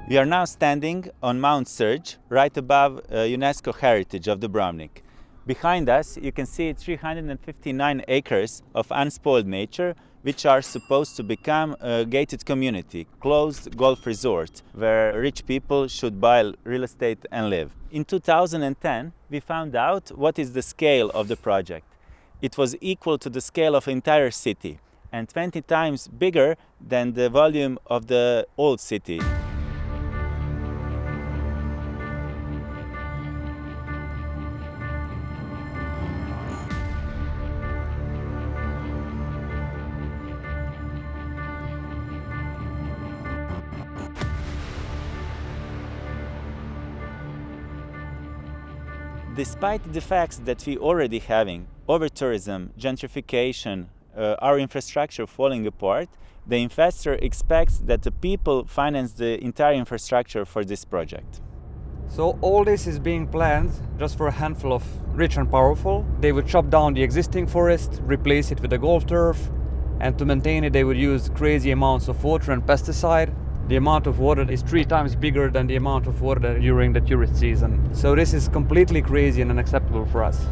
We are now standing on Mount Surge, right above UNESCO heritage of Dubrovnik. Behind us, you can see 359 acres of unspoiled nature, which are supposed to become a gated community, closed golf resort, where rich people should buy real estate and live. In 2010, we found out what is the scale of the project. It was equal to the scale of an entire city, and 20 times bigger than the volume of the old city. Despite the facts that we already having, over-tourism, gentrification, our infrastructure falling apart, the investor expects that the people finance the entire infrastructure for this project. So all this is being planned just for a handful of rich and powerful. They would chop down the existing forest, replace it with a golf turf, and to maintain it they would use crazy amounts of water and pesticide. The amount of water is 3 times bigger than the amount of water during the tourist season. So this is completely crazy and unacceptable for us.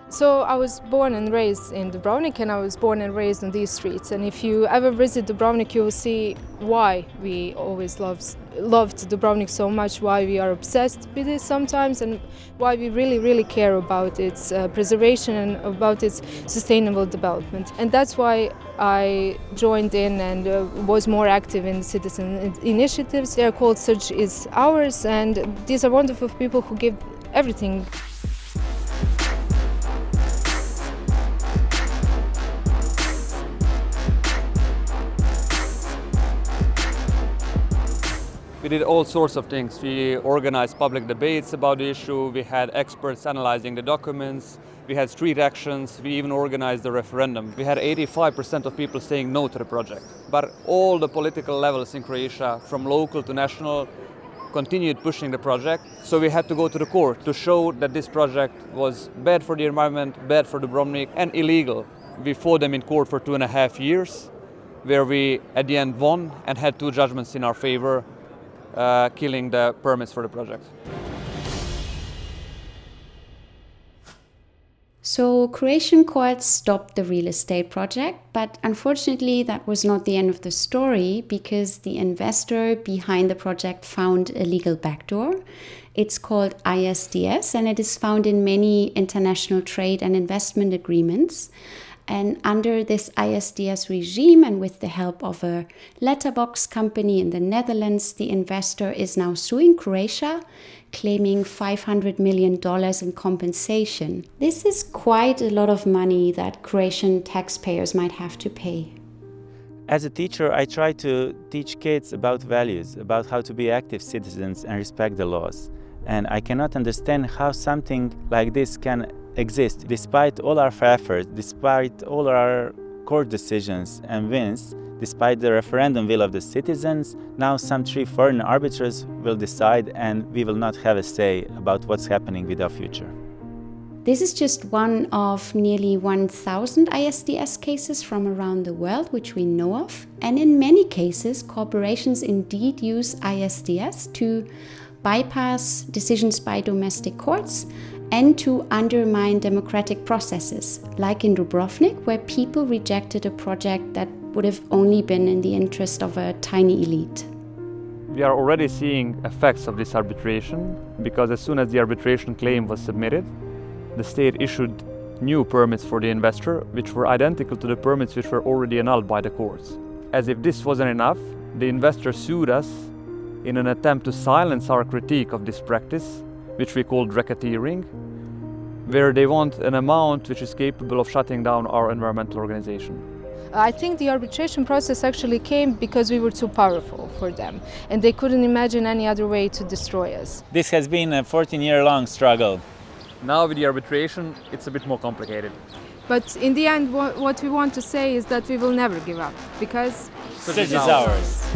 So I was born and raised in Dubrovnik, and I was born and raised on these streets. And if you ever visit Dubrovnik, you will see why we always loved Dubrovnik so much, why we are obsessed with it sometimes, and why we really care about its preservation and about its sustainable development. And that's why I joined in and was more active in citizen initiatives. They are called Surge is Ours, and these are wonderful people who give everything. We did all sorts of things. We organized public debates about the issue, we had experts analyzing the documents, we had street actions, we even organized a referendum. We had 85% of people saying no to the project. But all the political levels in Croatia, from local to national, continued pushing the project. So we had to go to the court to show that this project was bad for the environment, bad for Dubrovnik, and illegal. We fought them in court for 2.5 years, where we at the end won and had 2 judgments in our favor, killing the permits for the project. So Croatian courts stopped the real estate project, but unfortunately that was not the end of the story, because the investor behind the project found a legal backdoor. It's called ISDS, and it is found in many international trade and investment agreements. And under this ISDS regime, and with the help of a letterbox company in the Netherlands, the investor is now suing Croatia, claiming $500 million in compensation. This is quite a lot of money that Croatian taxpayers might have to pay. As a teacher, I try to teach kids about values, about how to be active citizens and respect the laws. And I cannot understand how something like this can exist despite all our efforts, despite all our court decisions and wins, despite the referendum will of the citizens. Now some 3 foreign arbiters will decide, and we will not have a say about what's happening with our future. This is just one of nearly 1,000 ISDS cases from around the world which we know of. And in many cases, corporations indeed use ISDS to bypass decisions by domestic courts and to undermine democratic processes, like in Dubrovnik, where people rejected a project that would have only been in the interest of a tiny elite. We are already seeing effects of this arbitration, because as soon as the arbitration claim was submitted, the state issued new permits for the investor, which were identical to the permits which were already annulled by the courts. As if this wasn't enough, the investor sued us in an attempt to silence our critique of this practice, which we call racketeering, where they want an amount which is capable of shutting down our environmental organization. I think the arbitration process actually came because we were too powerful for them, and they couldn't imagine any other way to destroy us. This has been a 14-year-long struggle. Now with the arbitration, it's a bit more complicated. But in the end, what we want to say is that we will never give up, because Surge is ours.